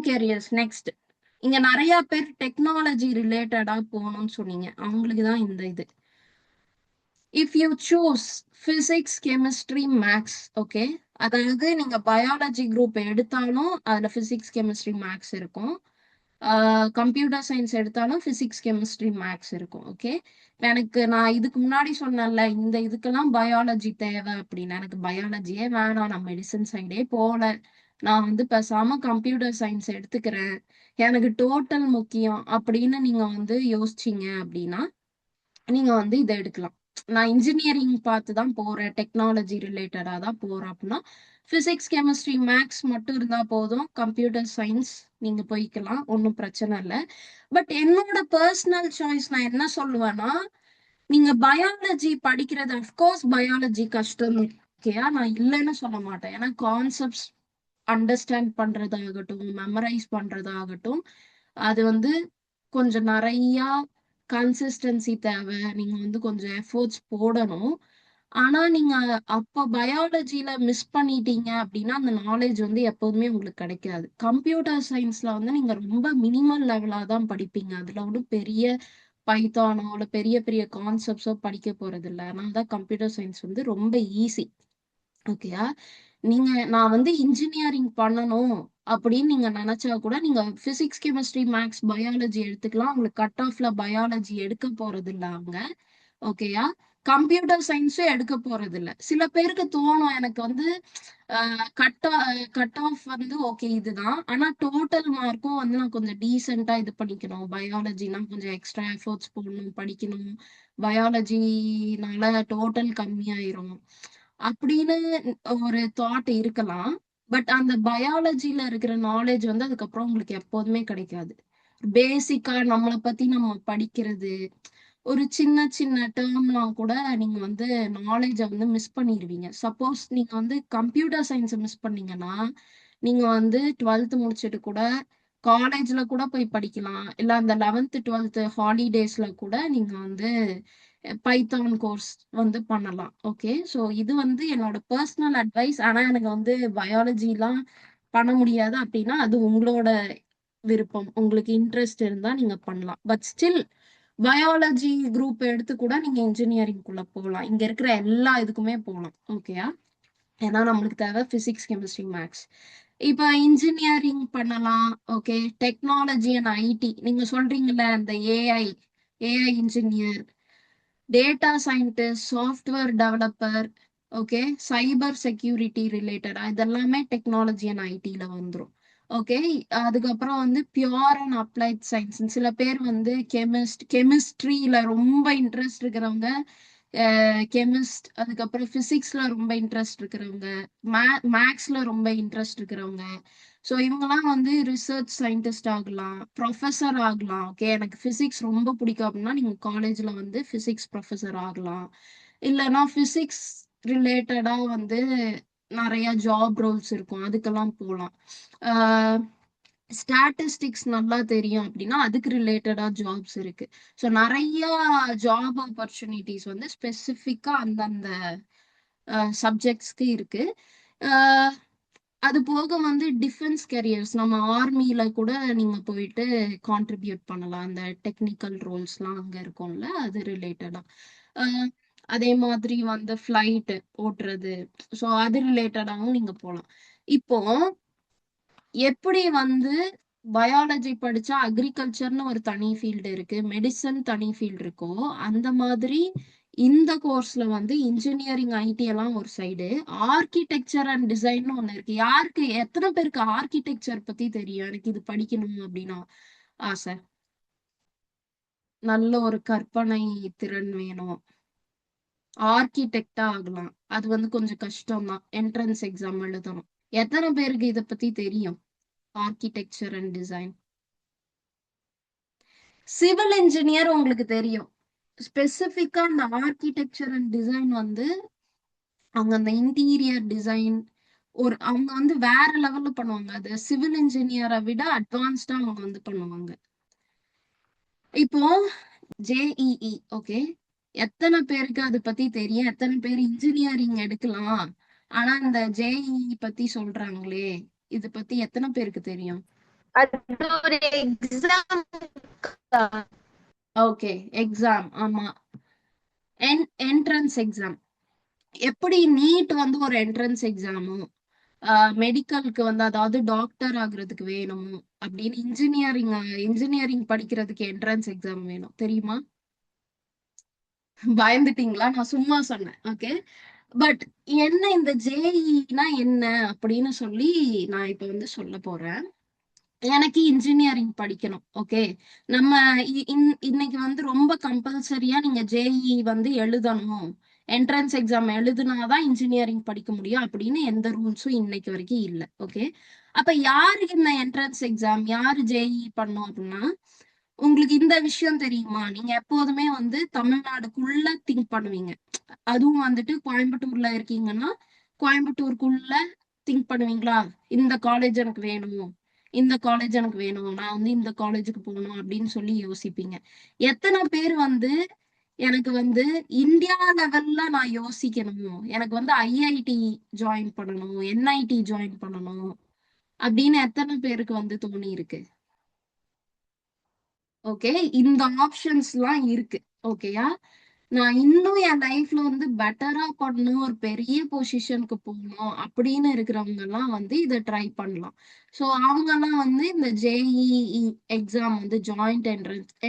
Careers next. இங்க நிறைய பேர் டெக்னாலஜி ரிலேட்டடா போகணும்னு சொன்னீங்க, அவங்களுக்கு தான் இந்த இது. If you choose physics chemistry maths, okay, அதாவது நீங்க பயாலஜி குரூப் எடுத்தாலும் அதுல பிசிக்ஸ் கெமிஸ்ட்ரி மேக்ஸ் இருக்கும், கம்ப்யூட்டர் சயின்ஸ் எடுத்தாலும் பிசிக்ஸ் கெமிஸ்ட்ரி மேக்ஸ் இருக்கும். ஓகே, எனக்கு நான் இதுக்கு முன்னாடி சொன்னேன்ல இந்த இதுக்கெல்லாம் பயாலஜி தேவை அப்படின்னு, எனக்கு பயாலஜியே வேணாம், நான் மெடிசன் சைடே போல, நான் வந்து பேசாம கம்ப்யூட்டர் சயின்ஸ் எடுத்துக்கிறேன், எனக்கு டோட்டல் முக்கியம் அப்படின்னு நீங்க வந்து யோசிச்சீங்க அப்படின்னா நீங்க வந்து இதை எடுக்கலாம். நான் இன்ஜினியரிங் பார்த்து தான் போறேன், டெக்னாலஜி ரிலேட்டடா தான் போறேன் அப்படின்னா பிசிக்ஸ் கெமிஸ்ட்ரி மேக்ஸ் மட்டும் இருந்தா போதும், கம்ப்யூட்டர் சயின்ஸ் நீங்க போய்க்கலாம், ஒன்றும் பிரச்சனை இல்லை. பட் என்னோட பர்சனல் சாய்ஸ் நான் என்ன சொல்லுவேன்னா, நீங்க பயாலஜி படிக்கிறது அஃப்கோர்ஸ் பயாலஜி கஷ்டம், ஓகேயா, நான் இல்லைன்னு சொல்ல மாட்டேன். ஏன்னா கான்செப்ட்ஸ் அண்டர்ஸ்டாண்ட் பண்றதாகட்டும், மெமரைஸ் பண்றதாகட்டும், அது வந்து கொஞ்சம் நிறைய கன்சிஸ்டன்சி தேவை, நீங்க வந்து கொஞ்சம் எஃபோர்ட்ஸ் போடணும். ஆனா நீங்க அப்ப பயாலஜில மிஸ் பண்ணிட்டீங்க அப்படின்னா அந்த நாலேஜ் வந்து எப்போதுமே உங்களுக்கு கிடைக்காது. கம்ப்யூட்டர் சயின்ஸ்ல வந்து நீங்க ரொம்ப மினிமல் லெவலா தான் படிப்பீங்க, அதுல ஒன்றும் பெரிய பைத்தானோ இல்ல பெரிய பெரிய கான்செப்ட்ஸோ படிக்க போறது இல்லை. அதனால தான் கம்ப்யூட்டர் சயின்ஸ் வந்து ரொம்ப ஈஸி. ஓகேயா, நீங்க நான் வந்து இன்ஜினியரிங் பண்ணணும் அப்படின்னு நீங்க நினைச்சா கூட நீங்க பிசிக்ஸ் கெமிஸ்ட்ரி மேக்ஸ் பயாலஜி எடுத்துக்கலாம், உங்களுக்கு கட் ஆஃப்ல பயாலஜி எடுக்க போறது இல்ல அவங்க. ஓகேயா, கம்ப்யூட்டர் சயின்ஸும் எடுக்க போறது இல்ல. சில பேருக்கு தோணும் எனக்கு வந்து கட் கட் ஆஃப் வந்து ஓகே இதுதான், ஆனா டோட்டல் மார்க்கும் வந்து நான் கொஞ்சம் டீசெண்டா இது பண்ணிக்கணும், பயாலஜினா கொஞ்சம் எக்ஸ்ட்ரா எஃபோர்ட்ஸ் போடணும், படிக்கணும், பயாலஜினால டோட்டல் கம்மியாயிரும் அப்படின்னு ஒரு தாட் இருக்கலாம். பட் அந்த பயாலஜில இருக்கிற நாலேஜ் வந்து அதுக்கப்புறம் உங்களுக்கு எப்போதுமே கிடைக்காது. பேசிக்கா நம்மளை பத்தி நம்ம படிக்கிறது, ஒரு சின்ன சின்ன டேர்ம்லாம் கூட நீங்க வந்து நாலேஜை வந்து மிஸ் பண்ணிடுவீங்க. சப்போஸ் நீங்க வந்து கம்ப்யூட்டர் சயின்ஸை மிஸ் பண்ணீங்கன்னா நீங்க வந்து 12th முடிச்சுட்டு கூட காலேஜ்ல கூட போய் படிக்கலாம், இல்ல அந்த 11th 12th ஹாலிடேஸ்ல கூட நீங்க வந்து பைத்தான் கோர்ஸ் வந்து பண்ணலாம். ஓகே, ஸோ இது வந்து என்னோட பர்சனல் அட்வைஸ். ஆனா எனக்கு வந்து பயாலஜிலாம் பண்ண முடியாது அப்படின்னா அது உங்களோட விருப்பம், உங்களுக்கு இன்ட்ரெஸ்ட் இருந்தா நீங்க பண்ணலாம். பட் ஸ்டில் பயாலஜி குரூப் எடுத்து கூட நீங்க இன்ஜினியரிங் குள்ள போகலாம், இங்க இருக்கிற எல்லா இதுக்குமே போகலாம். ஓகேயா, ஏன்னா நம்மளுக்கு தேவை பிசிக்ஸ் கெமிஸ்ட்ரி மேக்ஸ். இப்ப இன்ஜினியரிங் பண்ணலாம். ஓகே, டெக்னாலஜி அண்ட் ஐடி நீங்க சொல்றீங்கல்ல, இந்த AI AI engineer, data scientist, software developer, okay, cyber security ரிலேட்டடா இதெல்லாமே டெக்னாலஜி அண்ட் ஐடில வந்துரும். ஓகே, அதுக்கப்புறம் வந்து பியூர் அண்ட் அப்ளைட் சயின்ஸ், சில பேர் வந்து கெமிஸ்ட்ரியில ரொம்ப இன்ட்ரெஸ்ட் இருக்கிறவங்க கெமிஸ்ட், அதுக்கப்புறம் பிசிக்ஸ்ல ரொம்ப இன்ட்ரெஸ்ட் இருக்கிறவங்க, மேக்ஸ்ல ரொம்ப இன்ட்ரெஸ்ட் இருக்கிறவங்க, ஸோ இவங்கெல்லாம் வந்து ரிசர்ச் சயின்டிஸ்ட் ஆகலாம், ப்ரொஃபஸர் ஆகலாம். ஓகே, எனக்கு பிசிக்ஸ் ரொம்ப பிடிக்கும் அப்படின்னா நீங்க காலேஜ்ல வந்து பிசிக்ஸ் ப்ரொஃபஸர் ஆகலாம், இல்லைன்னா பிசிக்ஸ் ரிலேட்டடா வந்து நிறைய ஜாப் ரோல்ஸ் இருக்கும், அதுக்கெல்லாம் போகலாம். ஸ்டாட்டிஸ்டிக்ஸ் நல்லா தெரியும் அப்படின்னா அதுக்கு ரிலேட்டடா ஜாப்ஸ் இருக்கு. ஸோ நிறைய ஜாப் ஆப்பர்ச்சுனிட்டிஸ் வந்து ஸ்பெசிஃபிக்கா அந்தந்த சப்ஜெக்ட்ஸ்க்கு இருக்கு. அஹ் அது போக வந்து டிஃபென்ஸ் கெரியர்ஸ், நம்ம ஆர்மியில கூட நீங்க போயிட்டு கான்ட்ரிபியூட் பண்ணலாம், அந்த டெக்னிக்கல் ரோல்ஸ்லாம் அங்க இருக்கும்ல, அது ரிலேட்டடா. அதே மாதிரி வந்து ஃபிளைட் ஓட்டுறது, ஸோ அது ரிலேட்டடாகவும் நீங்க போகலாம். இப்போ எப்படி வந்து பயாலஜி படிச்சா அக்ரிகல்ச்சர்னு ஒரு தனி ஃபீல்டு இருக்கு, மெடிசன் தனி ஃபீல்டு இருக்கோ, அந்த மாதிரி இந்த கோர்ஸ்ல வந்து இன்ஜினியரிங் ஐடி எல்லாம் ஒரு சைடு, ஆர்கிடெக்சர் அண்ட் டிசைன் ஒண்ணு இருக்கு. யாருக்கு எத்தனை பேருக்கு ஆர்கிடெக்சர் பத்தி தெரியும்? எனக்கு இது படிக்கணும் அப்படின்னா ஆசை, நல்ல ஒரு கற்பனை திறன் வேணும், ஆர்கிடெக்டா ஆகலாம். அது வந்து கொஞ்சம் கஷ்டம் தான், என்ட்ரன்ஸ் எக்ஸாம் எழுதணும். எத்தனை பேருக்கு இத பத்தி தெரியும், architecture and design? Civil engineer உங்களுக்கு தெரியும், ஸ்பெசிபிக்கா இந்த ஆர்கிடெக்சர் அண்ட் டிசைன் வந்து அவங்க அந்த இன்டீரியர் டிசைன் ஒரு அவங்க வந்து வேற லெவல்ல பண்ணுவாங்க, அது சிவில் இன்ஜினியரை விட அட்வான்ஸ்டா அவங்க வந்து பண்ணுவாங்க. இப்போ ஜேஇஇ, ஓகே, எத்தனை பேருக்கு அதை பத்தி தெரியும், எத்தனை பேர் இன்ஜினியரிங் எடுக்கலாம், ஆனா இந்த ஜேஇஇ பத்தி சொல்றாங்களே, இது பத்தி எத்தனை பேருக்கு தெரியும்? அது ஒரு எக்ஸாம். Okay, exam. ஆமா, என்ட்ரன்ஸ் எக்ஸாம். எப்படி நீட் வந்து ஒரு என்ட்ரன்ஸ் எக்ஸாமோ, மெடிக்கலுக்கு வந்து அதாவது டாக்டர் ஆகுறதுக்கு வேணும் அப்படின்னு இன்ஜினியரிங் படிக்கிறதுக்கு என்ட்ரன்ஸ் எக்ஸாம் வேணும் தெரியுமா? பயந்துட்டீங்களா? நான் சும்மா சொன்னேன். ஓகே. பட் என்ன இந்த ஜேஇனா என்ன அப்படின்னு சொல்லி நான் இப்ப வந்து சொல்ல போறேன். எனக்கு இன்ஜினியரிங் படிக்கணும். ஓகே. நம்ம இன்னைக்கு வந்து ரொம்ப கம்பல்சரியா நீங்க ஜேஇ வந்து எழுதணும். என்ட்ரன்ஸ் எக்ஸாம் எழுதுனாதான் இன்ஜினியரிங் படிக்க முடியும் அப்படின்னு எந்த ரூல்ஸும் இன்னைக்கு வரைக்கும் இல்ல. ஓகே. அப்ப யாருக்கு இந்த என்ட்ரன்ஸ் எக்ஸாம், யாரு ஜேஇ பண்ணும் அப்படின்னா, உங்களுக்கு இந்த விஷயம் தெரியுமா? நீங்க எப்போதுமே வந்து தமிழ்நாடுக்குள்ள திங்க் பண்ணுவீங்க. அதுவும் வந்துட்டு கோயம்புத்தூர்ல இருக்கீங்கன்னா, கோயம்புத்தூருக்குள்ள திங்க் பண்ணுவீங்களா? இந்த காலேஜ் எனக்கு வேணும். இந்த காலேஜ் எனக்கு வேணும். நான் வந்து இந்த காலேஜுக்கு போகணும் அப்படின்னு சொல்லி யோசிப்பீங்க. எத்தனை பேர் வந்து எனக்கு வந்து இந்தியா லெவல்ல நான் யோசிக்கணும். எனக்கு வந்து ஐஐடி ஜாயின் பண்ணணும், என்ஐடி ஜாயின் பண்ணணும் அப்படின்னு எத்தனை பேருக்கு வந்து தோணி இருக்கு? ஓகே. இந்த ஆப்ஷன்ஸ்லாம் இருக்கு. ஓகேயா? நான் இன்னும் என் லைஃப்ல வந்து பெட்டரா பண்ணணும், ஒரு பெரிய பொசிஷனுக்கு போகணும் அப்படின்னு இருக்கிறவங்க எல்லாம் வந்து இதை ட்ரை பண்ணலாம். ஸோ அவங்க எல்லாம் வந்து இந்த ஜேஇஇ எக்ஸாம் வந்து ஜாயிண்ட்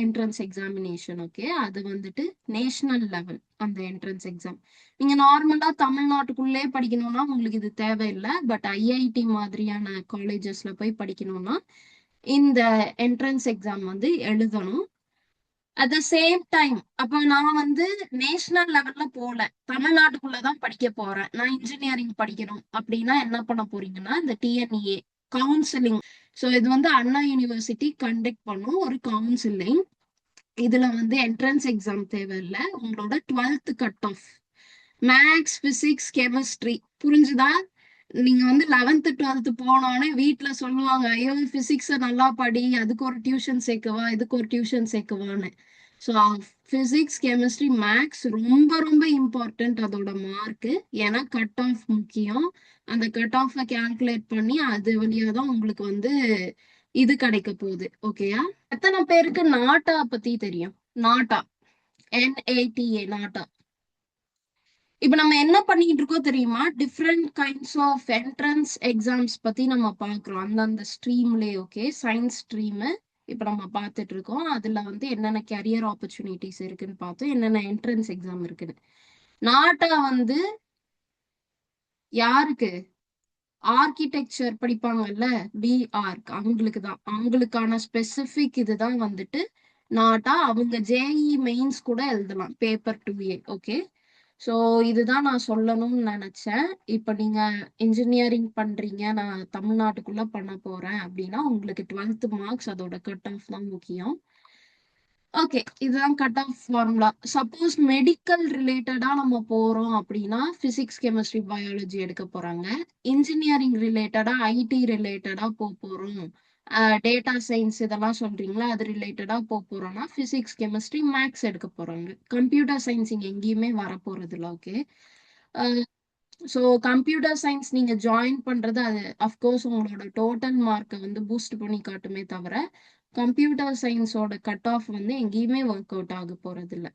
என்ட்ரன்ஸ் எக்ஸாமினேஷன். ஓகே. அது வந்துட்டு நேஷனல் லெவல் அந்த என்ட்ரன்ஸ் எக்ஸாம். நீங்க நார்மலா தமிழ்நாட்டுக்குள்ளே படிக்கணும்னா உங்களுக்கு இது தேவையில்லை. பட் ஐஐடி மாதிரியான காலேஜஸ்ல போய் படிக்கணும்னா இந்த என்ட்ரன்ஸ் எக்ஸாம் வந்து எழுதணும். அட் த சேம் டைம் அப்ப நான் வந்து நேஷனல் லெவல்ல போல, தமிழ்நாட்டுக்குள்ளதான் படிக்க போறேன், நான் இன்ஜினியரிங் படிக்கணும் அப்படின்னா என்ன பண்ண போறீங்கன்னா, இந்த டிஎன்இஏ கவுன்சிலிங். ஸோ இது வந்து அண்ணா யூனிவர்சிட்டி கண்டக்ட் பண்ணும் ஒரு கவுன்சிலிங். இதுல வந்து என்ட்ரன்ஸ் எக்ஸாம் தேவையில்லை. உங்களோட 12th cut off maths, physics, chemistry புரிஞ்சுதா? நீங்க வந்து 11th 12th போனோடனே வீட்டுல சொல்லுவாங்க, ஐயோ பிசிக்ஸ நல்லா படி, அதுக்கு ஒரு டியூஷன் சேர்க்கவா, இதுக்கு ஒரு டியூஷன் சேர்க்கவான்னு. ஸோ பிசிக்ஸ், கெமிஸ்ட்ரி, மேக்ஸ் ரொம்ப ரொம்ப இம்பார்ட்டன்ட் அதோட மார்க். ஏன்னா கட் ஆஃப் முக்கியம். அந்த கட் ஆஃப் கால்குலேட் பண்ணி அது வழியா தான் உங்களுக்கு வந்து இது கிடைக்க போகுது. ஓகேயா? எத்தனை பேருக்கு நாட்டா பத்தி தெரியும்? நாட்டா, NATA, நாட்டா. இப்ப நம்ம என்ன பண்ணிட்டு இருக்கோம் தெரியுமா? Different kinds of entrance exams பத்தி நம்ம பாக்குறோம் அந்தந்த ஸ்ட்ரீம்லயே. ஓகே. சயின்ஸ் ஸ்ட்ரீம் இப்ப நம்ம பார்த்துட்டு இருக்கோம். அதுல வந்து என்னென்ன கரியர் ஆப்பர்ச்சுனிட்டிஸ் இருக்குன்னு பார்த்தோம், என்னென்ன என்ட்ரன்ஸ் எக்ஸாம் இருக்குன்னு. நாட்டா வந்து யாருக்கு? ஆர்கிடெக்சர் படிப்பாங்கல்ல, பிஆர்க், அவங்களுக்கு தான். அவங்களுக்கான ஸ்பெசிபிக் இதுதான் வந்துட்டு நாட்டா. அவங்க ஜேஇ மெயின்ஸ் கூட எழுதலாம், பேப்பர் 2A. ஓகே. ஸோ இதுதான் நான் சொல்லணும்னு நினைச்சேன். இப்ப நீங்க இன்ஜினியரிங் பண்றீங்க, நான் தமிழ்நாட்டுக்குள்ள பண்ண போறேன் அப்படின்னா உங்களுக்கு 12th மார்க்ஸ் அதோட கட் ஆஃப் தான் முக்கியம். ஓகே. இதுதான் cut off formula. Suppose medical ரிலேட்டடா நம்ம போறோம் அப்படின்னா பிசிக்ஸ், கெமிஸ்ட்ரி, பயாலஜி எடுக்க போறாங்க. இன்ஜினியரிங் ரிலேட்டடா ஐடி ரிலேட்டடா போறோம், டேட்டா சயின்ஸ் இதெல்லாம் சொல்றீங்களா, அது ரிலேட்டடா போறோம்னா பிசிக்ஸ், கெமிஸ்ட்ரி, மேக்ஸ் எடுக்க போறாங்க. கம்ப்யூட்டர் சயின்ஸ் இங்க எங்கேயுமே வர போறது இல்லை. ஓகே. ஸோ கம்ப்யூட்டர் சயின்ஸ் நீங்க ஜாயின் பண்றது அது அஃப்கோர்ஸ் உங்களோட டோட்டல் மார்க்கை வந்து பூஸ்ட் பண்ணி காட்டுமே தவிர, கம்ப்யூட்டர் சயின்ஸோட கட் ஆஃப் வந்து எங்கேயுமே ஒர்க் அவுட் ஆக போறது இல்ல.